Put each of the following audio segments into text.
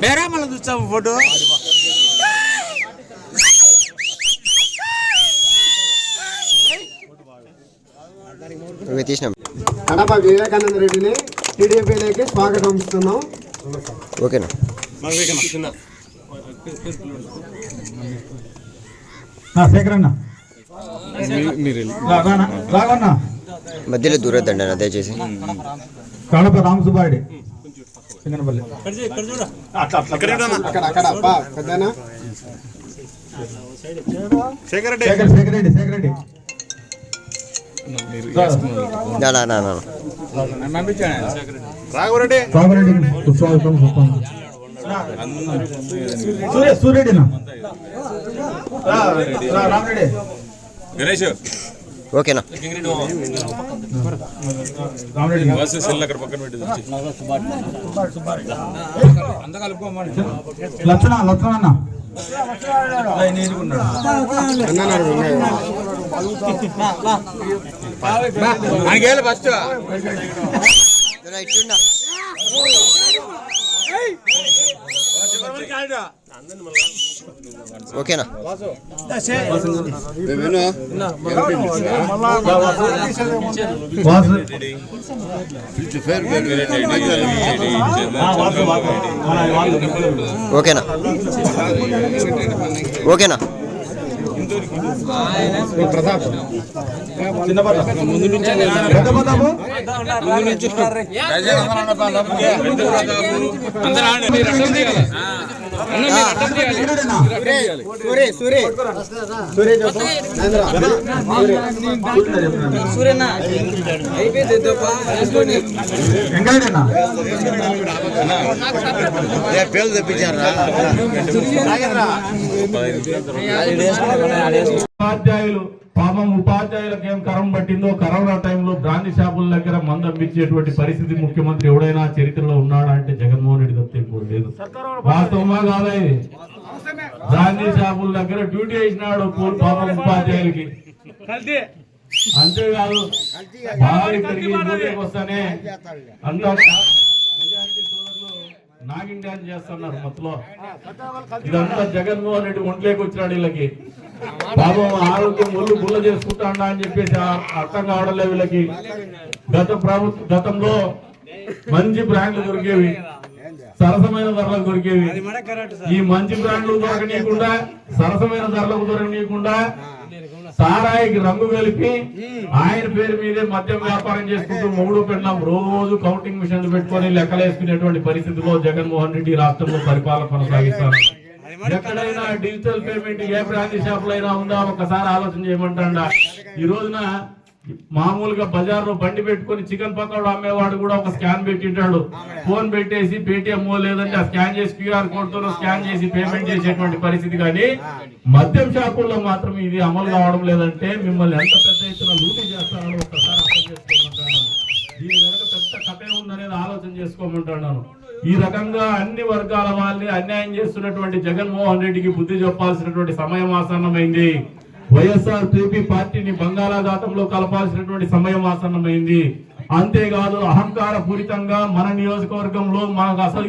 బేరా మళ్ళీ చూస్తాము ఫోటో కడప వివేకానంద రెడ్డిని టీడీపీలోకి స్వాగతం ఇస్తున్నాం. ఓకేనా శేఖరన్న మధ్యలో దూరద్దండి అన్న దయచేసి. కడప రామసుబ్బారెడ్డి సింగనపల్లి శేఖరెడ్డి సూర్యరెడ్డి రామరెడ్డి గణేష్ ఓకేనా లక్షణ ఫస్ట్ ఓకేనా ఓకేనా ఓకేనా ప్రతాప్ ముందు నుంచి పేర్లు తెప్పించారా ఉపాధ్యాయులు పాపం ఉపాధ్యాయులకు ఏం కరం పట్టిందో కరోనా టైంలో బ్రాంతి షాపుల దగ్గర మందు అమ్మించేటువంటి పరిస్థితి ముఖ్యమంత్రి ఎవడైనా చరిత్రలో ఉన్నాడా అంటే జగన్మోహన్ రెడ్డి తప్ప ఇప్పుడు లేదు. వాస్తవమా కాదా? బ్రాంతి షాపుల దగ్గర డ్యూటీ వేసినాడు పాపం ఉపాధ్యాయులకి. అంతేకాదు బాగా ఇక్కడికి వస్తానే అంతా మెజారిటీ సోదరులు నాగిన్ డాన్స్ చేస్తున్నారు మొత్తంలో. ఇదంతా జగన్మోహన్ రెడ్డి ఒంట్లోకి వచ్చినాడు వీళ్ళకి. పాపం ఆరోగ్యం ఒళ్ళు బుల్ల చేసుకుంటా అని చెప్పేసి అర్థం కావడం లేదు వీళ్ళకి. గతంలో మంచి బ్రాండ్లు దొరికేవి, సరసమైన ధరలకు దొరికేవి. ఈ మంచి బ్రాండ్లు దొరకనీయకుండా, సరసమైన ధరలకు దొరకనీయకుండా సారాయికి రంగు కలిపి ఆయన పేరు మీదే మద్యం వ్యాపారం చేసుకుంటూ మొగుడు పెళ్ళాం రోజు కౌంటింగ్ మిషన్లు పెట్టుకొని లెక్కలేసుకునేటువంటి పరిస్థితిలో జగన్మోహన్ రెడ్డి రాష్ట్రంలో పరిపాలన కొనసాగిస్తారు. ఎక్కడైనా డిజిటల్ పేమెంట్ ఏ బ్రాంతి షాపులు అయినా ఉందా ఒకసారి ఆలోచన చేయమంటాడా? ఈ రోజున మామూలుగా బజార్లో బండి పెట్టుకుని చికెన్ పకోడా అమ్మేవాడు కూడా ఒక స్కాన్ పెట్టింటాడు. ఫోన్ పెట్టేసి పేటిఎం లేదంటే ఆ స్కాన్ చేసి క్యూఆర్ కోడ్ తో స్కాన్ చేసి పేమెంట్ చేసేటువంటి పరిస్థితి. కానీ మద్యం షాపుల్లో మాత్రం ఇది అమలు కావడం లేదంటే మిమ్మల్ని ఎంత పెద్ద ఎత్తున లూటీ చేస్తారో ఒకసారి అర్థం చేసుకోమంటున్నాను. దీని వెనక పెద్ద కథే ఉందనేది ఆలోచన చేసుకోమంటున్నాను. ఈ రకంగా అన్ని వర్గాల వాళ్ళని అన్యాయం చేస్తున్నటువంటి జగన్మోహన్ రెడ్డికి బుద్ధి చెప్పాల్సినటువంటి సమయం ఆసన్నమైంది. వైఎస్ఆర్సీపీ పార్టీని బంగాళాఖాతంలో కలపాల్సినటువంటి సమయం ఆసన్నమైంది. అంతేకాదు అహంకార పూరితంగా మన నియోజకవర్గంలో మనకు అసలు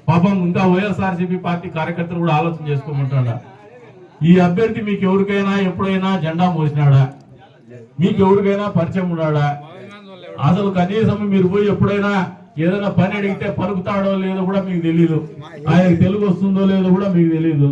పాపం ఇంకా వైఎస్ఆర్సీపీ పార్టీ కార్యకర్తలు కూడా ఆలోచన చేసుకోమంటాడా? ఈ అభ్యర్థి మీకు ఎవరికైనా ఎప్పుడైనా జెండా మోసినాడా? మీకు ఎవరికైనా పరిచయం ఉన్నాడా? అసలు కనీసం మీరు పోయి ఎప్పుడైనా ఏదైనా పని అడిగితే పలుకుతాడో లేదో కూడా మీకు తెలియదు. ఆయనకు తెలుగు వస్తుందో లేదో కూడా మీకు తెలియదు.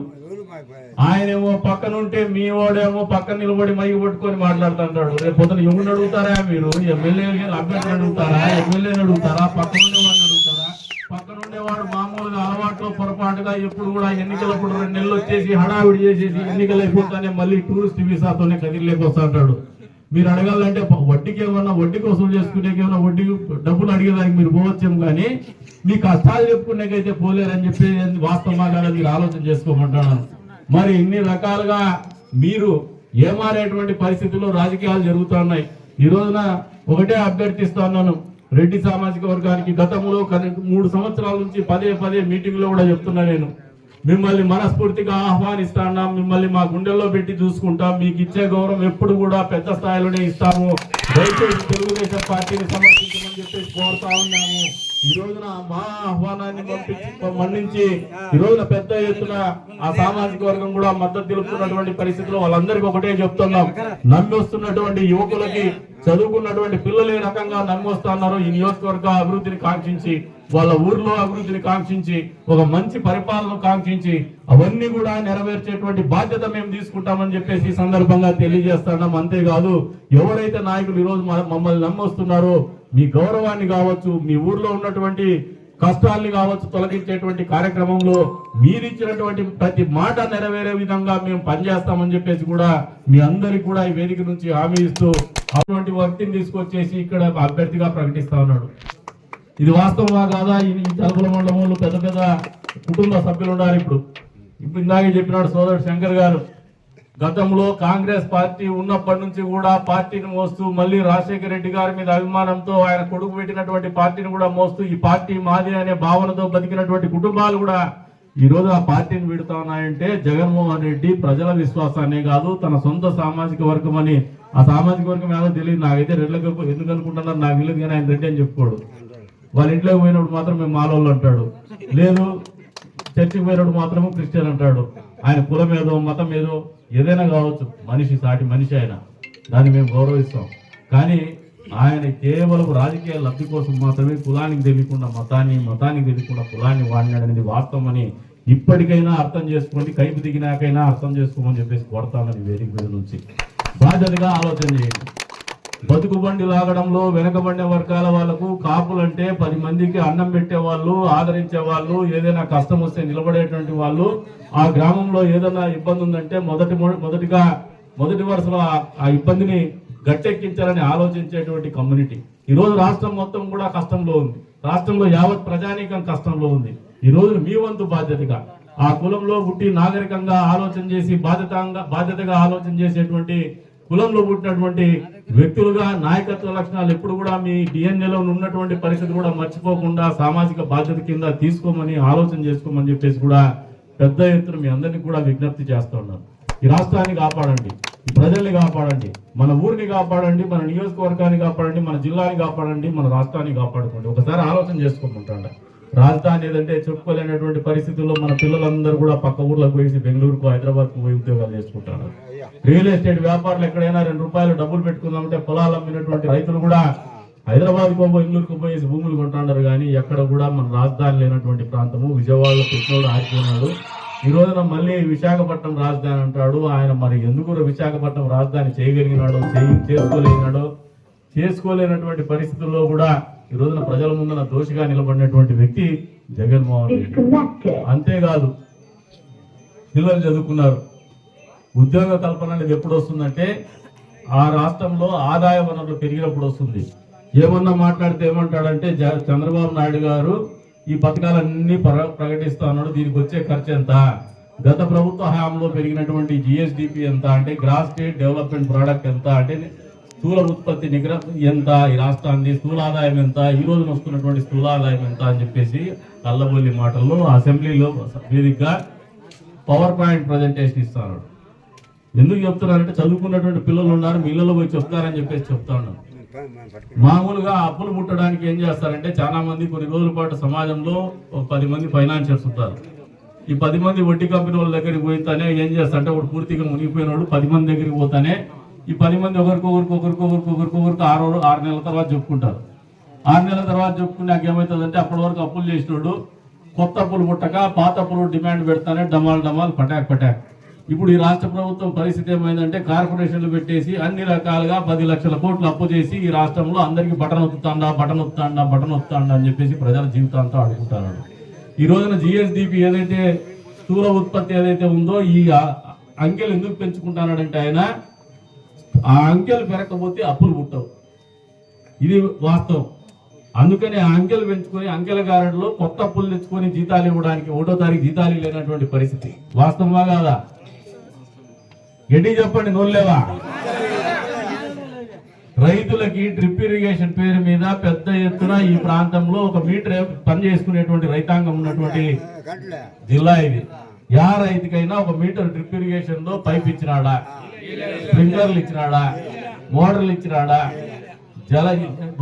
ఆయనేమో పక్కనుంటే మీ వాడేమో పక్కన నిలబడి మైకి పట్టుకొని మాట్లాడుతుంటాడు. రేపు పొద్దున ఎవరిని అడుగుతారా? మీరు ఎమ్మెల్యే అభ్యర్థిని అడుగుతారా? ఎమ్మెల్యేని అడుగుతారా? పక్కన ఉండేవాడిని అడుగుతారా? పక్కన ఉండేవాడు మామూలుగా అలవాట్లో పొరపాటుగా ఎప్పుడు కూడా ఎన్నికలప్పుడు 2 నెలలు వచ్చేసి హడావిడి చేసేసి ఎన్నికలు అయిపోతానే మళ్ళీ టూరిస్ట్ వీసాతోనే కదిలేకి వస్తుంటాడు. మీరు అడగాలంటే వడ్డీకి ఏమన్నా వడ్డీకి వసూలు చేసుకునే ఏమన్నా వడ్డీ డబ్బులు అడిగేదానికి మీరు పోవచ్చేమో, కానీ మీ కష్టాలు చెప్పుకునేకైతే పోలేరని చెప్పి వాస్తవమా కాదా మీరు ఆలోచన చేసుకోమంటాను. మరి ఇన్ని రకాలుగా మీరు ఏమారేటువంటి పరిస్థితుల్లో రాజకీయాలు జరుగుతున్నాయి. ఈ రోజున ఒకటే అభ్యర్థిస్తున్నాను రెడ్డి సామాజిక వర్గానికి. గతంలో 3 సంవత్సరాల నుంచి పదే మీటింగ్ లో కూడా చెప్తున్నా నేను, మిమ్మల్ని మనస్ఫూర్తిగా ఆహ్వానిస్తాం, మిమ్మల్ని మా గుండెల్లో పెట్టి చూసుకుంటాం, మీకు ఇచ్చే గౌరవం ఎప్పుడు కూడా పెద్ద స్థాయిలోనే ఇస్తాము. దయచేసి తెలుగుదేశం పార్టీని సమర్థించమని చెప్పేసి కోరుతా ఉన్నాము. ఈ రోజున మా ఆహ్వానాన్ని మన్నించి ఈ రోజున పెద్ద ఎత్తున ఆ సామాజిక వర్గం కూడా మద్దతు తెలుపుతున్నటువంటి పరిస్థితుల్లో వాళ్ళందరికీ ఒకటే చెప్తున్నాం, నమ్మి వస్తున్నటువంటి యువకులకి, చదువుకున్నటువంటి పిల్లలు ఏ రకంగా నమ్మి వస్తున్నారు, ఈ నియోజకవర్గ అభివృద్ధిని కాంక్షించి, వాళ్ళ ఊర్లో అభివృద్ధిని కాంక్షించి, ఒక మంచి పరిపాలన కాంక్షించి అవన్నీ కూడా నెరవేర్చేటువంటి బాధ్యత మేము తీసుకుంటామని చెప్పేసి ఈ సందర్భంగా తెలియజేస్తున్నాం. అంతేకాదు ఎవరైతే నాయకులు ఈ రోజు మమ్మల్ని నమ్మొస్తున్నారో మీ గౌరవాన్ని కావచ్చు, మీ ఊర్లో ఉన్నటువంటి కష్టాల్ని కావచ్చు తొలగించేటువంటి కార్యక్రమంలో మీరిచ్చినటువంటి ప్రతి మాట నెరవేరే విధంగా మేము పనిచేస్తామని చెప్పేసి కూడా మీ అందరికి కూడా ఈ వేదిక నుంచి హామీ ఇస్తూ అటువంటి వ్యక్తిని తీసుకొచ్చేసి ఇక్కడ అభ్యర్థిగా ప్రకటిస్తా ఉన్నాడు. ఇది వాస్తవమా కాదా? ఈ తలుపుల మండలంలో పెద్ద పెద్ద కుటుంబ సభ్యులు ఉన్నారు. ఇప్పుడు ఇందాకే చెప్పినాడు సోదరుడు శంకర్ గారు, గతంలో కాంగ్రెస్ పార్టీ ఉన్నప్పటి నుంచి కూడా పార్టీని మోస్తూ మళ్ళీ రాజశేఖర రెడ్డి గారి మీద అభిమానంతో ఆయన కొడుకు పెట్టినటువంటి పార్టీని కూడా మోస్తూ ఈ పార్టీ మాది అనే భావనతో బతికినటువంటి కుటుంబాలు కూడా ఈ రోజు ఆ పార్టీని విడుతా ఉన్నాయంటే జగన్మోహన్ రెడ్డి ప్రజల విశ్వాసాన్ని కాదు, తన సొంత సామాజిక వర్గం అని, ఆ సామాజిక వర్గం ఏదో తెలియదు నాకైతే, రెడ్లకు ఎందుకు అనుకుంటున్నారు నాకు తెలియదు కానీ ఆయన రెడ్డి అని చెప్పుకోడు. వాళ్ళ ఇంట్లోకి పోయినప్పుడు మాత్రం మేము మాలోళ్ళు అంటాడు, లేదు చర్చికి పోయినప్పుడు మాత్రము క్రిస్టియన్ అంటాడు. ఆయన కులం ఏదో మతం ఏదో ఏదైనా కావచ్చు, మనిషి సాటి మనిషి ఆయన, దాన్ని మేము గౌరవిస్తాం. కానీ ఆయన కేవలం రాజకీయ లబ్ధి కోసం మాత్రమే కులానికి తెలియకుండా మతానికి తెలియకుండా కులాన్ని వాడినాడనేది వాస్తవమని ఇప్పటికైనా అర్థం చేసుకోండి, కైపు దిగినాకైనా అర్థం చేసుకోమని చెప్పేసి కోరుతామని వేదిక మీద నుంచి బాధ్యతగా ఆలోచన చేయండి. బతుకుబండి లాగడంలో వెనకబడిన వర్గాల వాళ్లకు కాపులంటే 10 మందికి అన్నం పెట్టేవాళ్ళు, ఆదరించే వాళ్ళు, ఏదైనా కష్టం వస్తే నిలబడేటువంటి వాళ్ళు, ఆ గ్రామంలో ఏదైనా ఇబ్బంది ఉందంటే మొదటి వరుసలో ఆ ఇబ్బందిని గట్టెక్కించాలని ఆలోచించేటువంటి కమ్యూనిటీ ఈ రోజు రాష్ట్రం మొత్తం కూడా కష్టంలో ఉంది. రాష్ట్రంలో యావత్ ప్రజానీకం కష్టంలో ఉంది. ఈ రోజు మీ వంతు బాధ్యతగా ఆ కులంలో పుట్టి నాగరికంగా ఆలోచన చేసి బాధ్యతగా ఆలోచన చేసేటువంటి కులంలో పుట్టినటువంటి వ్యక్తులుగా నాయకత్వ లక్షణాలు ఎప్పుడు కూడా మీ డిఎన్ఏలో ఉన్నటువంటి పరిస్థితి కూడా మర్చిపోకుండా సామాజిక బాధ్యత కింద తీసుకోమని ఆలోచన చేసుకోమని చెప్పేసి కూడా పెద్ద ఎత్తున మీ అందరినీ కూడా విజ్ఞప్తి చేస్తూ ఉన్నాను. ఈ రాష్ట్రాన్ని కాపాడండి, ఈ ప్రజల్ని కాపాడండి, మన ఊరిని కాపాడండి, మన నియోజకవర్గాన్ని కాపాడండి, మన జిల్లాని కాపాడండి, మన రాష్ట్రాన్ని కాపాడుకోండి. ఒకసారి ఆలోచన చేసుకోమంటాడు. రాజధాని ఏదంటే చెప్పుకోలేనటువంటి పరిస్థితుల్లో మన పిల్లలందరూ కూడా పక్క ఊర్లకు పోయి బెంగళూరుకు హైదరాబాద్కు పోయి ఉద్యోగాలు చేసుకుంటారు. రియల్ ఎస్టేట్ వ్యాపారులు ఎక్కడైనా 2 రూపాయలు డబ్బులు పెట్టుకుందామంటే పొలాలు అమ్మినటువంటి రైతులు కూడా హైదరాబాద్కు బెంగళూరుకు పోయేసి భూములు కొంటున్నారు. కానీ ఎక్కడ కూడా మన రాజధాని లేనటువంటి ప్రాంతము విజయవాడలో పెట్టినోడు ఆగిపోయినాడు. ఈ రోజున మళ్ళీ విశాఖపట్నం రాజధాని అంటాడు. ఆయన మరి ఎందుకు విశాఖపట్నం రాజధాని చేయగలిగినాడో చేసుకోలేనటువంటి పరిస్థితుల్లో కూడా ఈ రోజున ప్రజల ముందున దోషిగా నిలబడినటువంటి వ్యక్తి జగన్మోహన్ రెడ్డి. అంతేకాదు పిల్లలు చదువుకున్నారు, ఉద్యోగ కల్పన అనేది ఎప్పుడు వస్తుందంటే ఆ రాష్ట్రంలో ఆదాయ వనరులు పెరిగినప్పుడు వస్తుంది. ఏమన్నా మాట్లాడితే ఏమంటాడంటే చంద్రబాబు నాయుడు గారు ఈ పథకాలన్నీ ప్రకటిస్తా ఉన్నాడు, దీనికి వచ్చే ఖర్చు ఎంత, గత ప్రభుత్వ హయాంలో పెరిగినటువంటి జిఎస్డిపి ఎంత అంటే గ్రాస్ స్టేట్ డెవలప్మెంట్ ప్రోడక్ట్ ఎంత అంటే స్థూల ఉత్పత్తి నిగ్రహం ఎంత ఈ రాష్ట్రాన్ని, స్థూల ఆదాయం ఎంత, ఈ రోజున వస్తున్నటువంటి స్థూల ఆదాయం ఎంత అని చెప్పేసి కళ్ళబొల్లి మాటల్లో అసెంబ్లీలో వేదికగా పవర్ పాయింట్ ప్రజెంటేషన్ ఇస్తాను. ఎందుకు చెప్తున్నారంటే చదువుకున్నటువంటి పిల్లలు ఉన్నారు, మీ ఇళ్లలో పోయి చెప్తారని చెప్పేసి చెప్తా ఉన్నాను. మామూలుగా అప్పులు ముట్టడానికి ఏం చేస్తారంటే చాలా మంది కొన్ని రోజుల పాటు సమాజంలో ఒక 10 మంది ఫైనాన్షియర్స్ ఉంటారు. ఈ 10 మంది వడ్డీ కంపెనీ వాళ్ళ దగ్గరికి పోయితేనే ఏం చేస్తారంటే ఒకటి పూర్తిగా మునిగిపోయినాడు 10 మంది దగ్గరికి పోతానే ఈ 10 మంది ఒకరికొకరికి 6 నెలల తర్వాత చెప్పుకుంటారు. 6 నెలల తర్వాత చెప్పుకున్నాక ఏమవుతుందంటే అప్పటి వరకు అప్పులు చేసినోడు కొత్త అప్పులు ముట్టక పాత అప్పులు డిమాండ్ పెడతానే డమాల్ పటాక్. ఇప్పుడు ఈ రాష్ట్ర ప్రభుత్వం పరిస్థితి ఏమైందంటే కార్పొరేషన్లు పెట్టేసి అన్ని రకాలుగా 10 లక్షల కోట్లు అప్పు చేసి ఈ రాష్ట్రంలో అందరికీ బటన్ ఒత్తుతాండా అని చెప్పేసి ప్రజల జీవితాంతో ఆడుకుంటారు. ఈ రోజున జిఎస్డిపి ఏదైతే స్థూల ఉత్పత్తి ఏదైతే ఉందో ఈ అంకెలు ఎందుకు పెంచుకుంటానంటే ఆయన ఆ అంకెలు పెరగకపోతే అప్పులు పుట్టవు, ఇది వాస్తవం. అందుకని ఆ అంకెలు పెంచుకొని అంకెల గారెలో కొత్త అప్పులు తెచ్చుకొని జీతాలు ఇవ్వడానికి 1వ తారీఖు జీతాలు లేనటువంటి పరిస్థితి వాస్తవమా కాదా? గట్టి చెప్పండి, నోళ్ళేవా? రైతులకి డ్రిప్ ఇరిగేషన్ పేరు మీద పెద్ద ఎత్తున ఈ ప్రాంతంలో 1 మీటర్ పని చేసుకునేటువంటి రైతాంగం ఉన్నటువంటి జిల్లా ఇది. రైతుకైనా 1 మీటర్ డ్రిప్ ఇరిగేషన్ లో పైప్ ఇచ్చినాడా, స్ప్రింక్లర్లు ఇచ్చినాడా, మోటార్లు ఇచ్చినాడా,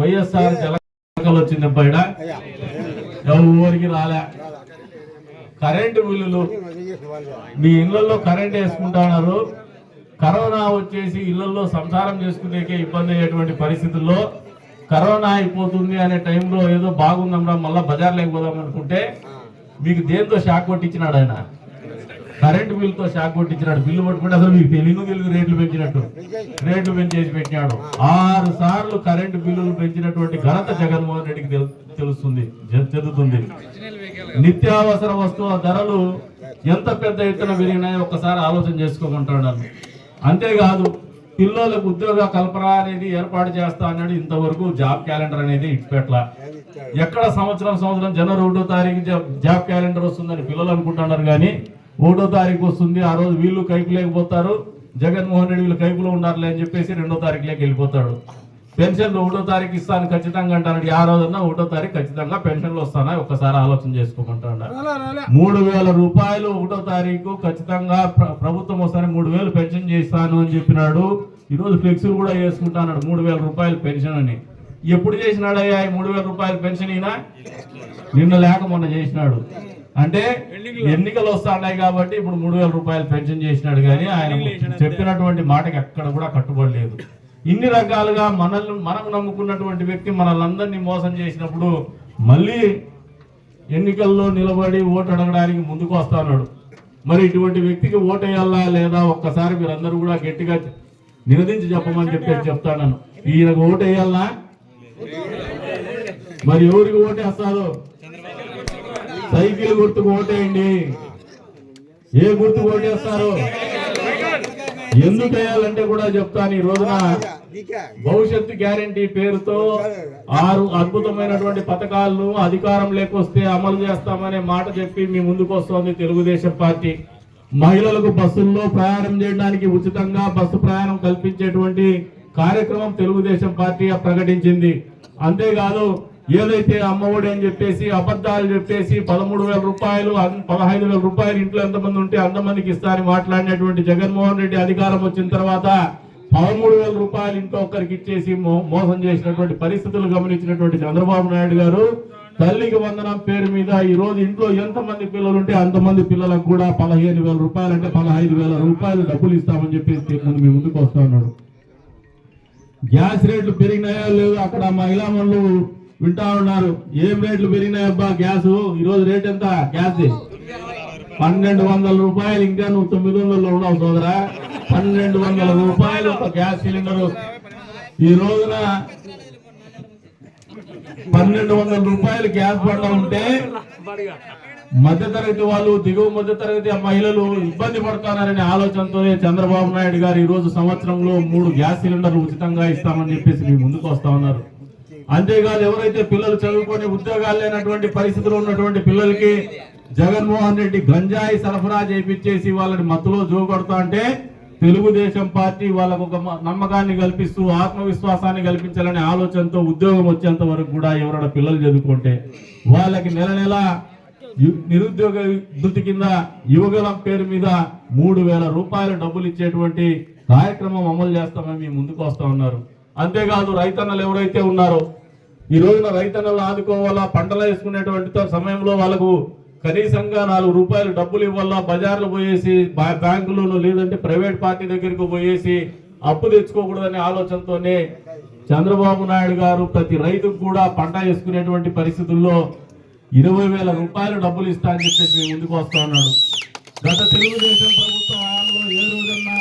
వైఎస్ఆర్ జల వచ్చింది ఎవరికి రాలే. కరెంటు బిల్లులు మీ ఇళ్లలో కరెంట్ వేసుకుంటున్నారు. కరోనా వచ్చేసి ఇళ్లలో సంసారం చేసుకునేకే ఇబ్బంది అయ్యేటువంటి పరిస్థితుల్లో కరోనా అయిపోతుంది అనే టైంలో ఏదో బాగుందమ్మా మళ్ళా బజార్ లేకపోదాం అనుకుంటే మీకు దేంతో షాక్ కొట్టించినాడు ఆయన? కరెంటు బిల్లుతో షాక్ కొట్టించినాడు. బిల్లు పట్టుకుంటే అసలు మీకు తెలుగు రేట్లు పెంచినట్టు రేట్లు పెంచేసి పెట్టినాడు. 6 సార్లు కరెంటు బిల్లులు పెంచినటువంటి ఘనత జగన్మోహన్ రెడ్డికి తెలుస్తుంది, చెందుతుంది. నిత్యావసర వస్తువుల ధరలు ఎంత పెద్ద ఎత్తున పెరిగినాయో ఒక్కసారి ఆలోచన చేసుకోమంటున్నాను. అంతేకాదు పిల్లలకు ఉద్యోగ కల్పన అనేది ఏర్పాటు చేస్తా అన్నాడు. ఇంతవరకు జాబ్ క్యాలెండర్ అనేది ఇట్పెట్ల. ఎక్కడ సంవత్సరం జనవరి 1వ తారీఖు జాబ్ క్యాలెండర్ వస్తుందని పిల్లలు అనుకుంటున్నారు, కానీ 1వ తారీఖు వస్తుంది. ఆ రోజు వీళ్ళు కైపు లేకపోతారు, జగన్మోహన్ రెడ్డి వీళ్ళు కైపులో ఉన్నారులే అని చెప్పేసి 2వ తారీఖులోకి వెళ్ళిపోతాడు. పెన్షన్లు 1వ తారీఖు ఇస్తాను ఖచ్చితంగా అంటాడు. ఆ రోజున 1వ తారీఖు ఖచ్చితంగా పెన్షన్లు వస్తానా ఒక్కసారి ఆలోచన చేసుకోమంటాడు. 3,000 రూపాయలు 1వ తారీఖు ఖచ్చితంగా ప్రభుత్వం వస్తానే 3,000 పెన్షన్ చేస్తాను అని చెప్పినాడు. ఈరోజు ఫ్లెక్సీలు కూడా వేసుకుంటాడు 3,000 రూపాయలు పెన్షన్ అని. ఎప్పుడు చేసినాడయ్యా 3,000 రూపాయల పెన్షన్? ఈయన నిన్న లేక మొన్న చేసినాడు. అంటే ఎన్నికలు వస్తున్నాయి కాబట్టి ఇప్పుడు 3,000 రూపాయలు పెన్షన్ చేసినాడు, కానీ ఆయన చెప్పినటువంటి మాటకి ఎక్కడ కూడా కట్టుబడలేదు. ఇన్ని రకాలుగా మనం నమ్ముకున్నటువంటి వ్యక్తి మనల్ని మోసం చేసినప్పుడు మళ్ళీ ఎన్నికల్లో నిలబడి ఓటు అడగడానికి ముందుకు వస్తున్నాడు. మరి ఇటువంటి వ్యక్తికి ఓటు వేయాలా లేదా ఒక్కసారి మీరందరూ కూడా గట్టిగా నిలదించి చెప్పమని చెప్తాను. ఈయనకు ఓటు వేయాలా? మరి ఎవరికి ఓటేస్తారు? సైకిల్ గుర్తుకు ఓటేయండి. ఏ గుర్తుకు ఓటేస్తారు? ఎందుకు వేయాలంటే కూడా చెప్తాను. ఈ రోజున భవిష్యత్తు గ్యారంటీ పేరుతో 6 అద్భుతమైనటువంటి పథకాలను అధికారం లేకొస్తే అమలు చేస్తామనే మాట చెప్పి మీ ముందుకు వస్తోంది తెలుగుదేశం పార్టీ. మహిళలకు బస్సుల్లో ప్రయాణం చేయడానికి ఉచితంగా బస్సు ప్రయాణం కల్పించేటువంటి కార్యక్రమం తెలుగుదేశం పార్టీ ప్రకటించింది. అంతేకాదు ఏదైతే అమ్మఒడి అని చెప్పేసి అబద్ధాలు చెప్పేసి 13,000 రూపాయలు 15,000 రూపాయలు ఇంట్లో ఎంతమంది ఉంటే అంతమందికి ఇస్తారని మాట్లాడినటువంటి జగన్మోహన్ రెడ్డి అధికారం వచ్చిన తర్వాత 13,000 రూపాయలు ఇంట్లో ఒక్కరికి ఇచ్చేసి మోసం చేసినటువంటి పరిస్థితులు గమనించినటువంటి చంద్రబాబు నాయుడు గారు తల్లికి వందనం పేరు మీద ఈ రోజు ఇంట్లో ఎంతమంది పిల్లలు ఉంటే అంతమంది పిల్లలకు కూడా 15,000 రూపాయలు అంటే 15,000 రూపాయలు డబ్బులు ఇస్తామని చెప్పేసి మీ ముందుకు వస్తా ఉన్నాడు. గ్యాస్ రేట్లు పెరిగినాయో లేదో అక్కడ మహిళా మనులు వింటా ఉన్నారు. ఏం రేట్లు పెరిగినాయబ్బా గ్యాస్? ఈరోజు రేట్ ఎంత గ్యాస్? 1,200 రూపాయలు. ఇంకా నువ్వు 900 ఉన్నావు సోదరా. 1,200 రూపాయలు ఒక గ్యాస్ సిలిండరు. ఈ రోజున 1,200 రూపాయలు గ్యాస్ బండ ఉంటే మధ్యతరగతి వాళ్ళు, దిగువ మధ్యతరగతి మహిళలు ఇబ్బంది పడుతున్నారనే ఆలోచనతోనే చంద్రబాబు నాయుడు గారు ఈ రోజు సంవత్సరంలో 3 గ్యాస్ సిలిండర్లు ఉచితంగా ఇస్తామని చెప్పేసి మీ ముందుకు వస్తా ఉన్నారు. అంతేకాదు ఎవరైతే పిల్లలు చదువుకొని ఉద్యోగాలు లేనటువంటి పరిస్థితులు ఉన్నటువంటి పిల్లలకి జగన్మోహన్ రెడ్డి గంజాయి సరఫరా చేయించేసి వాళ్ళని మత్తులో జోగొడతా అంటే తెలుగుదేశం పార్టీ వాళ్ళకు ఒక నమ్మకాన్ని కల్పిస్తూ ఆత్మవిశ్వాసాన్ని కల్పించాలనే ఆలోచనతో ఉద్యోగం వచ్చేంత వరకు కూడా ఎవరైనా పిల్లలు చదువుకుంటే వాళ్ళకి నెల నిరుద్యోగ వృత్తి కింద యువగలం పేరు మీద 3,000 రూపాయల డబ్బులు ఇచ్చేటువంటి కార్యక్రమం అమలు చేస్తామని మీ ముందుకు వస్తా ఉన్నారు. అంతేకాదు రైతన్నలు ఎవరైతే ఉన్నారో ఈ రోజున రైతన్నలు ఆదుకోవాలా, పంటలు వేసుకునేటువంటి సమయంలో వాళ్ళకు కనీసంగా 4 రూపాయలు డబ్బులు ఇవ్వాలా, బజార్లు పోయేసి బ్యాంకులోనూ లేదంటే ప్రైవేట్ పార్టీ దగ్గరికి పోయేసి అప్పు తెచ్చుకోకూడదనే ఆలోచనతోనే చంద్రబాబు నాయుడు గారు ప్రతి రైతుకు కూడా పంట వేసుకునేటువంటి పరిస్థితుల్లో 20,000 రూపాయలు డబ్బులు ఇస్తా అని చెప్పేసి ముందుకు వస్తా ఉన్నాడు. గత తెలుగుదేశం ప్రభుత్వం హయాంలో ఏ రోజన్నా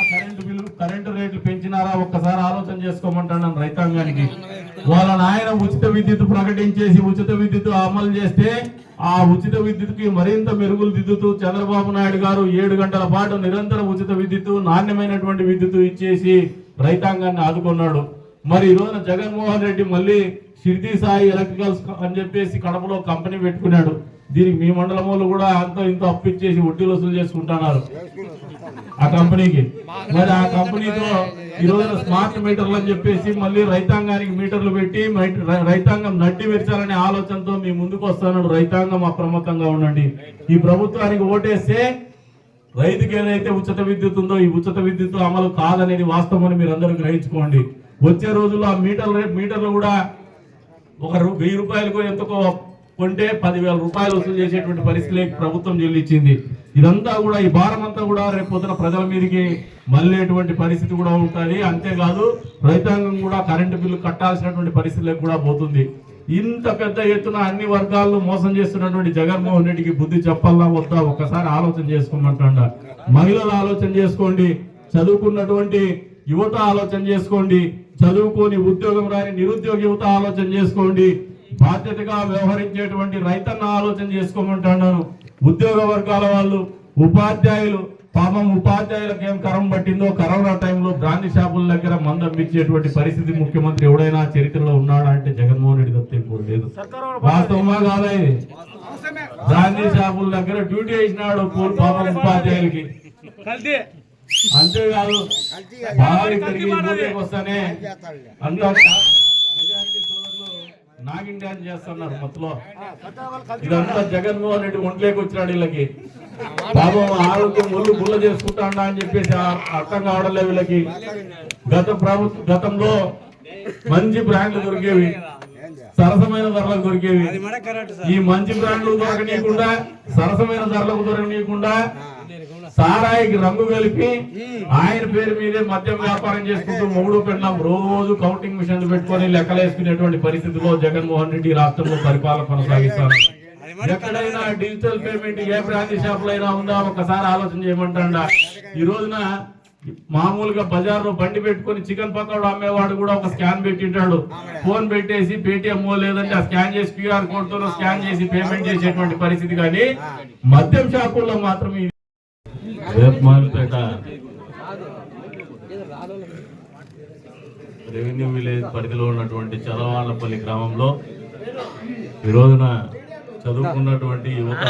కరెంటు రేట్లు పెంచినారా ఒక్కసారి ఆలోచన చేసుకోమంటాను రైతాంగానికి. వాళ్ళ నాయన ఉచిత విద్యుత్ ప్రకటించేసి ఉచిత విద్యుత్ అమలు చేస్తే ఆ ఉచిత విద్యుత్కి మరింత మెరుగులు దిద్దుతూ చంద్రబాబు నాయుడు గారు 7 గంటల పాటు నిరంతర ఉచిత విద్యుత్, నాణ్యమైనటువంటి విద్యుత్ ఇచ్చేసి రైతాంగాన్ని ఆదుకున్నాడు. మరి ఈ రోజున జగన్మోహన్ రెడ్డి మళ్ళీ షిర్దీ సాయి ఎలక్ట్రికల్స్ అని చెప్పేసి కడపలో కంపెనీ పెట్టుకున్నాడు. దీనికి మీ మండలం వాళ్ళు కూడా అంతో ఇంతో అప్పిచ్చేసి వడ్డీలు వసూలు చేసుకుంటున్నారు ఆ కంపెనీకి. మరి ఆ కంపెనీతో ఈ రోజున స్మార్ట్ మీటర్లు అని చెప్పేసి మళ్ళీ రైతాంగానికి మీటర్లు పెట్టి రైతాంగం నడ్డి విరచాలనే ఆలోచనతో మీ ముందుకు వస్తున్నాడు. రైతాంగం అప్రమత్తంగా ఉండండి. ఈ ప్రభుత్వానికి ఓటేస్తే రైతుకి ఏదైతే ఉచిత విద్యుత్ ఉందో ఈ ఉచిత విద్యుత్ అమలు కాదనేది వాస్తవం మీరు అందరూ గ్రహించుకోండి. వచ్చే రోజుల్లో ఆ మీటర్లు కూడా ఒక 1,000 రూపాయలకు ఎంతకో కొంటే 10,000 రూపాయలు వసూలు చేసేటువంటి పరిస్థితిలోకి ప్రభుత్వం చెల్లించింది. ఇదంతా కూడా ఈ భారం అంతా కూడా రేపు పొద్దున ప్రజల మీదకి మళ్ళేటువంటి పరిస్థితి కూడా ఉంటుంది. అంతేకాదు రైతాంగం కూడా కరెంటు బిల్లు కట్టాల్సినటువంటి పరిస్థితులకు కూడా పోతుంది. ఇంత పెద్ద ఎత్తున అన్ని వర్గాలను మోసం చేస్తున్నటువంటి జగన్మోహన్ రెడ్డికి బుద్ధి చెప్పాలా వద్దా ఒక్కసారి ఆలోచన చేసుకోమంటాడ. మహిళలు ఆలోచన చేసుకోండి, చదువుకున్నటువంటి యువత ఆలోచన చేసుకోండి, చదువుకొని ఉద్యోగం రాని నిరుద్యోగ యువత ఆలోచన చేసుకోండి, బాధ్యతగా వ్యవహరించేటువంటి రైతన్న ఆలోచన చేసుకోమంటున్నాను. ఉద్యోగ వర్గాల వాళ్ళు, ఉపాధ్యాయులు, పాపం ఉపాధ్యాయులకు ఏం కరం పట్టిందో కరోనా టైంలో బ్రాంతి షాపుల దగ్గర మందమిచ్చేటువంటి పరిస్థితి ముఖ్యమంత్రి ఎవడైనా చరిత్రలో ఉన్నాడా అంటే జగన్మోహన్ రెడ్డి తప్ప ఎక్కువ లేదు. వాస్తవమా కాదా? ఇది బ్రాంతి షాపుల దగ్గర డ్యూటీ వేసినాడు పాపం ఉపాధ్యాయులకి. అంతేకాదు బాగా ఇక్కడికి డ్యూటీకి వస్తానే అంతా మెజారిటీ సోదరులు నాగిన్ డ్యాన్స్ చేస్తున్నారు మొత్తంలో. ఇదంతా జగన్మోహన్ రెడ్డి ఒంట్లోకి వచ్చినాడు. వీళ్ళకి పాపం ఆరోగ్యం ఒళ్ళు గుల్ల చేసుకుంటాడా అని చెప్పేసి అర్థం కావడం లేదు వీళ్ళకి. గతంలో మంచి బ్రాండ్లు దొరికేవి, సరసమైన ధరలకు దొరికేవి. ఈ మంచి బ్రాండ్లు దొరకనీయకుండా, సరసమైన ధరలకు దొరకనీయకుండా సారాయికి రంగు కలిపి ఆయన పేరు మీదే మద్యం వ్యాపారం చేసుకుంటూ మొగుడు పెళ్ళాం రోజు కౌంటింగ్ మిషన్లు పెట్టుకొని లెక్కలేసుకునేటువంటి పరిస్థితిలో జగన్మోహన్ రెడ్డి రాష్ట్రంలో పరిపాలన కొనసాగిస్తారు. ఎక్కడైనా డిజిటల్ పేమెంట్ ఏ బ్రాంతి షాపులు అయినా ఉందా ఒకసారి ఆలోచన చేయమంటాడా. ఈ రోజున మామూలుగా బజార్లో బండి పెట్టుకుని చికెన్ పకోడా అమ్మేవాడు కూడా ఒక స్కాన్ పెట్టింటాడు. ఫోన్ పెట్టేసి పేటిఎం లేదంటే ఆ స్కాన్ చేసి క్యూఆర్ కోడ్ తో స్కాన్ చేసి పేమెంట్ చేసేటువంటి పరిస్థితి. కానీ మద్యం షాపుల్లో మాత్రం వేపమాలపేట రెవెన్యూ విలేజ్ పరిధిలో ఉన్నటువంటి చదవాళ్లపల్లి గ్రామంలో ఈ రోజున చదువుకున్నటువంటి యువత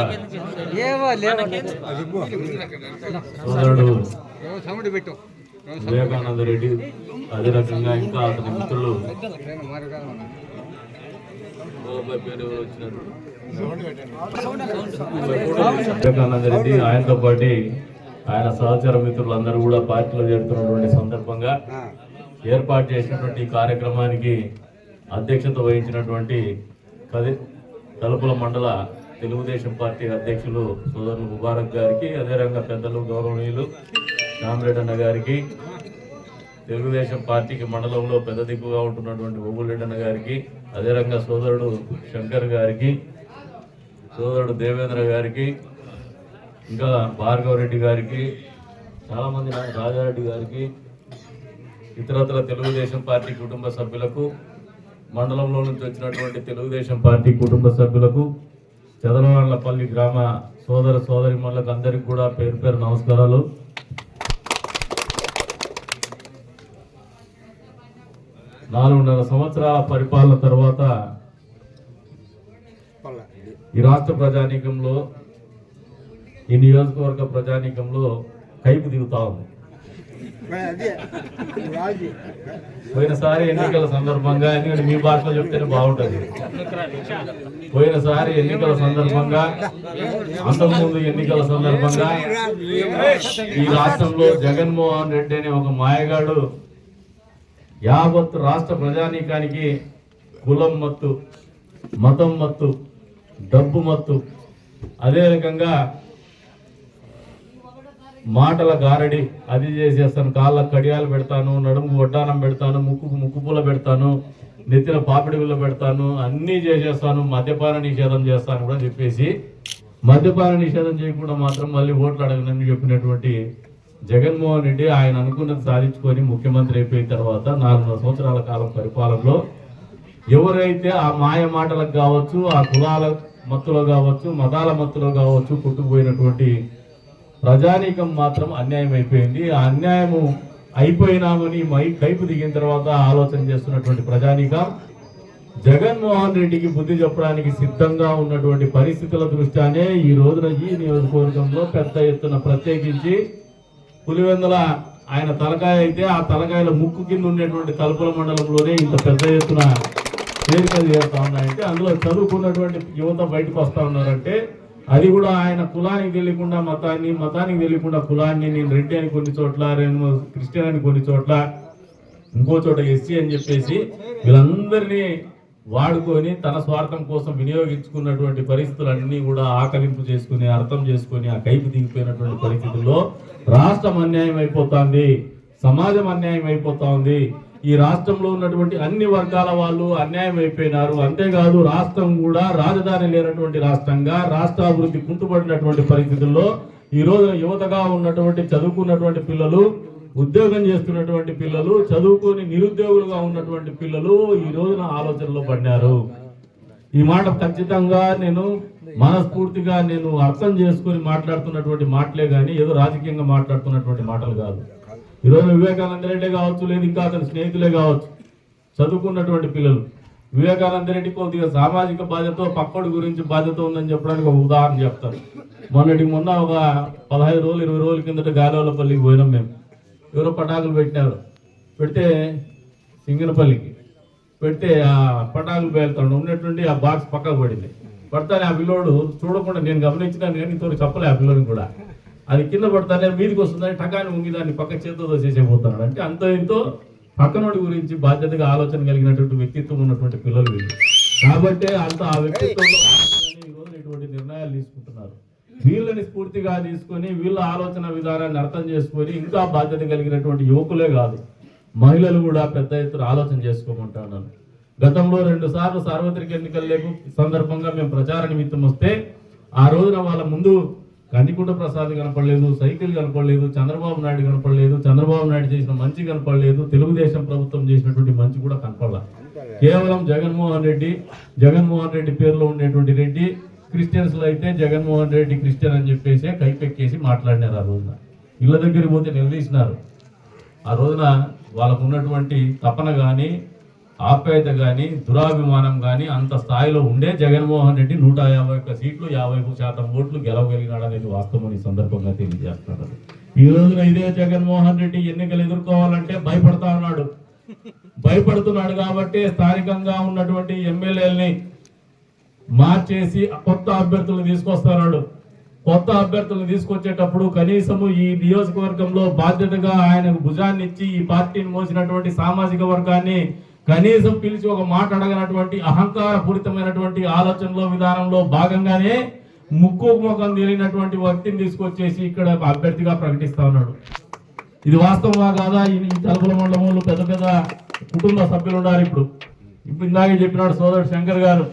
సోదరుడు వివేకానంద రెడ్డి, అదే రకంగా ఇంకా అతని మిత్రులు వివేకానంద రెడ్డి, ఆయనతో పాటు ఆయన సహచర మిత్రులందరూ కూడా పార్టీలో చేరుతున్నటువంటి సందర్భంగా ఏర్పాటు చేసినటువంటి కార్యక్రమానికి అధ్యక్షత వహించినటువంటి తలుపుల మండల తెలుగుదేశం పార్టీ అధ్యక్షులు సోదరులు ముబారక్ గారికి, అదే రంగా పెద్దలు గౌరవనీయులు రామరెడ్డి అన్న గారికి, తెలుగుదేశం పార్టీకి మండలంలో పెద్ద దిక్కుగా ఉంటున్నటువంటి ఓబులరెడ్డి అన్న గారికి, అదే రంగా సోదరుడు శంకర్ గారికి, సోదరుడు దేవేంద్ర గారికి, ఇంకా భార్గవరెడ్డి గారికి, చాలామంది రాజారెడ్డి గారికి, ఇతరత్ర తెలుగుదేశం పార్టీ కుటుంబ సభ్యులకు, మండలంలో నుంచి వచ్చినటువంటి తెలుగుదేశం పార్టీ కుటుంబ సభ్యులకు, చదలవాళ్లపల్లి గ్రామ సోదర సోదరిమణులకు అందరికీ కూడా పేరు పేరు నమస్కారాలు. నాలుగున్నర సంవత్సరాల పరిపాలన తర్వాత ఈ రాష్ట్ర ప్రజానీకంలో, ఈ నియోజకవర్గ ప్రజానీకంలో కైపు దిగుతా ఉంది. పోయినసారి ఎన్నికల సందర్భంగా, ఎందుకంటే మీ భాషలో చెప్తేనే బాగుంటుంది, పోయినసారి ఎన్నికల సందర్భంగా, అంతకుముందు ఎన్నికల సందర్భంగా ఈ రాష్ట్రంలో జగన్మోహన్ రెడ్డి అనే ఒక మాయగాడు యావత్ రాష్ట్ర ప్రజానీకానికి కులం మత్తు, మతం మత్తు, డబ్బు మత్తు, అదే రకంగా మాటల గారడి, అది చేసేస్తాను, కాళ్ళకు కడియాలు పెడతాను, నడుము వడ్డానం పెడతాను, ముక్కు పూల పెడతాను, నెత్తిన పాపిడి బిళ్ళ పెడతాను, అన్నీ చేసేస్తాను, మద్యపాన నిషేధం చేస్తాను కూడా చెప్పేసి, మద్యపాన నిషేధం చేయకుండా మాత్రం మళ్ళీ ఓట్లు అడగనని చెప్పినటువంటి జగన్మోహన్ రెడ్డి ఆయన అనుకున్నది సాధించుకొని ముఖ్యమంత్రి అయిపోయిన తర్వాత 4 సంవత్సరాల కాలం పరిపాలనలో ఎవరైతే ఆ మాయ మాటలకు కావచ్చు, ఆ కులాల మత్తులో కావచ్చు, మతాల మత్తులో కావచ్చు పుట్టుకుపోయినటువంటి ప్రజానీకం మాత్రం అన్యాయం అయిపోయింది. ఆ అన్యాయము అయిపోయినామని కైపు దిగిన తర్వాత ఆలోచన చేస్తున్నటువంటి ప్రజానీకం జగన్మోహన్ రెడ్డికి బుద్ధి చెప్పడానికి సిద్ధంగా ఉన్నటువంటి పరిస్థితుల దృష్ట్యానే ఈ రోజున ఈ నియోజకవర్గంలో పెద్ద ఎత్తున ప్రత్యేకించి పులివెందుల ఆయన తలకాయ అయితే ఆ తలకాయల ముక్కు కింద ఉండేటువంటి తలుపుల మండలంలోనే ఇంత పెద్ద ఎత్తున చేరికలు చేస్తా ఉన్నాయంటే, అందులో చదువుకున్నటువంటి యువత బయటకు వస్తా ఉన్నారంటే అది కూడా ఆయన కులానికి తెలియకుండా మతానికి తెలియకుండా కులాన్ని, నేను రెడ్డి అని కొన్ని చోట్ల, నేను క్రిస్టియన్ అని కొన్ని చోట్ల, ఇంకో చోట ఎస్సీ అని చెప్పేసి వీళ్ళందరినీ వాడుకొని తన స్వార్థం కోసం వినియోగించుకున్నటువంటి పరిస్థితులన్నీ కూడా ఆకలింపు చేసుకుని అర్థం చేసుకుని ఆ కైపు దిగిపోయినటువంటి పరిస్థితుల్లో రాష్ట్రం అన్యాయం అయిపోతుంది, సమాజం అన్యాయం అయిపోతా ఉంది. ఈ రాష్ట్రంలో ఉన్నటువంటి అన్ని వర్గాల వాళ్ళు అన్యాయం అయిపోయినారు. అంతేకాదు రాష్ట్రం కూడా రాజధాని లేనటువంటి రాష్ట్రంగా, రాష్ట్ర అభివృద్ధి కుంటుపడినటువంటి పరిస్థితుల్లో ఈ రోజు యువతగా ఉన్నటువంటి చదువుకున్నటువంటి పిల్లలు, ఉద్యోగం చేస్తున్నటువంటి పిల్లలు, చదువుకొని నిరుద్యోగులుగా ఉన్నటువంటి పిల్లలు ఈ రోజున ఆలోచనలో పడ్డారు. ఈ మాట ఖచ్చితంగా నేను మనస్ఫూర్తిగా నేను అర్థం చేసుకుని మాట్లాడుతున్నటువంటి మాటలే కానీ ఏదో రాజకీయంగా మాట్లాడుతున్నటువంటి మాటలు కాదు. ఈరోజు వివేకానంద రెడ్డి కావచ్చు, లేదు ఇంకా అతని స్నేహితులే కావచ్చు, చదువుకున్నటువంటి పిల్లలు. వివేకానంద రెడ్డి కొద్దిగా సామాజిక బాధ్యత, పక్కోడి గురించి బాధ్యత ఉందని చెప్పడానికి ఒక ఉదాహరణ చెప్తారు. మొన్న ఒక 15 రోజులు 20 రోజుల కిందట గాలివలపల్లికి పోయినాం మేము. ఎవరో పటాకులు పెట్టినారు, పెడితే సింగనపల్లికి పెడితే ఆ పటాకులు పేలుతాడు ఉన్నటువంటి ఆ బాక్స్ పక్కకు పడింది. పడతానే ఆ పిల్లోడు చూడకుండా, నేను గమనించినాను కానీ ఇంతవరకు చెప్పలే ఆ పిల్లోని కూడా, అది కింద పడతానే మీదికి వస్తుందని టకాన్ని ఉంగి దాన్ని పక్క చేతితో చేసేపోతున్నాడు. అంటే అంతో ఇంతో పక్కనోడి గురించి బాధ్యతగా ఆలోచన కలిగినటువంటి వ్యక్తిత్వం ఉన్నటువంటి పిల్లలు వీళ్ళు. కాబట్టి అంత ఆ వ్యక్తిత్వంలో ఈరోజు ఇటువంటి నిర్ణయాలు తీసుకుంటున్నారు. వీళ్ళని స్ఫూర్తిగా తీసుకొని వీళ్ళ ఆలోచన విధానాన్ని అర్థం చేసుకొని ఇంకా బాధ్యత కలిగినటువంటి యువకులే కాదు, మహిళలు కూడా పెద్ద ఎత్తున ఆలోచన చేసుకోమంటున్నాను. గతంలో 2 సార్లు సార్వత్రిక ఎన్నికల సందర్భంగా మేము ప్రచార నిమిత్తం వస్తే ఆ రోజున వాళ్ళ ముందు కందికుంట ప్రసాద్ కనపడలేదు, సైకిల్ కనపడలేదు, చంద్రబాబు నాయుడు కనపడలేదు, చంద్రబాబు నాయుడు చేసిన మంచి కనపడలేదు, తెలుగుదేశం ప్రభుత్వం చేసినటువంటి మంచి కూడా కనపడలేదు. కేవలం జగన్మోహన్ రెడ్డి పేరులో ఉండేటువంటి రెడ్డి, క్రిస్టియన్స్ లో అయితే జగన్మోహన్ రెడ్డి క్రిస్టియన్ అని చెప్పేసి కైపెక్కేసి మాట్లాడినారు. ఆ రోజున ఇళ్ళ దగ్గరికి పోతే నిలదీసినారు. ఆ రోజున వాళ్ళకు ఉన్నటువంటి తపన కానీ, ఆప్యాయత కానీ, దురాభిమానం కానీ అంత స్థాయిలో ఉండే జగన్మోహన్ రెడ్డి 151 సీట్లు 50% ఓట్లు గెలవగలిగినాడు అనేది వాస్తవం ఈ సందర్భంగా తెలియజేస్తున్నారు. ఈ రోజున ఇదే జగన్మోహన్ రెడ్డి ఎన్నికలు ఎదుర్కోవాలంటే భయపడుతున్నాడు కాబట్టి స్థానికంగా ఉన్నటువంటి ఎమ్మెల్యేలని మార్చేసి కొత్త అభ్యర్థులను తీసుకొస్తున్నాడు. కొత్త అభ్యర్థులను తీసుకొచ్చేటప్పుడు కనీసము ఈ నియోజకవర్గంలో బాధ్యతగా ఆయనకు భుజాన్ని ఇచ్చి ఈ పార్టీని మోసినటువంటి సామాజిక వర్గాన్ని కనీసం పిలిచి ఒక మాట అడగనటువంటి అహంకార పూరితమైనటువంటి ఆలోచనలో విధానంలో భాగంగానే ముక్కు ముఖం తెలియనటువంటి వ్యక్తిని తీసుకొచ్చేసి ఇక్కడ అభ్యర్థిగా ప్రకటిస్తా ఉన్నాడు. ఇది వాస్తవమా కాదా? ఈ తలుపుల మండలంలో పెద్ద పెద్ద కుటుంబ సభ్యులు ఉన్నారు. ఇప్పుడు ఇందాకే చెప్పినాడు సోదరుడు శంకర్ గారు,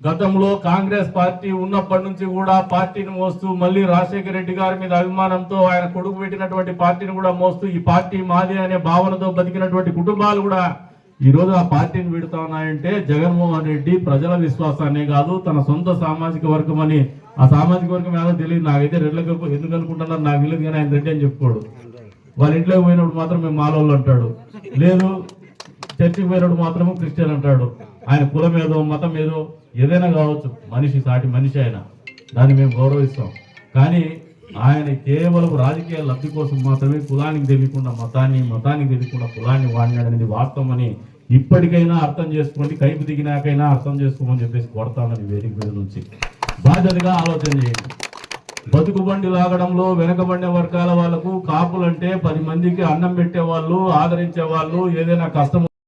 గతంలో కాంగ్రెస్ పార్టీ ఉన్నప్పటి నుంచి కూడా పార్టీని మోస్తూ మళ్ళీ రాజశేఖర రెడ్డి గారి మీద అభిమానంతో ఆయన కొడుకు పెట్టినటువంటి పార్టీని కూడా మోస్తూ ఈ పార్టీ మాది అనే భావనతో బతికినటువంటి కుటుంబాలు కూడా ఈ రోజు ఆ పార్టీని విడుతా ఉన్నాయంటే జగన్మోహన్ రెడ్డి ప్రజల విశ్వాసాన్నే కాదు, తన సొంత సామాజిక వర్గం అని, ఆ సామాజిక వర్గం ఏదో తెలియదు నాకైతే, రెడ్లకు ఎందుకు అనుకుంటున్నారు నాకు తెలియదు కానీ ఆయన రెడ్డి అని చెప్పుకోడు. వాళ్ళ ఇంట్లోకి పోయినప్పుడు మాత్రం మేము మాలోళ్ళు అంటాడు, లేదు చర్చికి పోయినప్పుడు మాత్రము క్రిస్టియన్ అంటాడు. ఆయన కులం ఏదో మతం ఏదో ఏదైనా కావచ్చు, మనిషి సాటి మనిషి ఆయన, దాన్ని మేము గౌరవిస్తాం. కానీ ఆయన కేవలం రాజకీయ లబ్ధి కోసం మాత్రమే కులానికి తెలియకుండా మతానికి తెలియకుండా కులాన్ని వాడినాడనేది వాస్తవం అని ఇప్పటికైనా అర్థం చేసుకోండి. కైపు దిగినాకైనా అర్థం చేసుకోమని చెప్పేసి కొడతానని వేదిక మీద నుంచి బాధ్యతగా ఆలోచన చేయండి. బతుకుబండి లాగడంలో వెనకబడిన వర్గాల వాళ్ళకు కాపులంటే 10 మందికి అన్నం పెట్టేవాళ్ళు, ఆదరించే వాళ్ళు, ఏదైనా కష్టం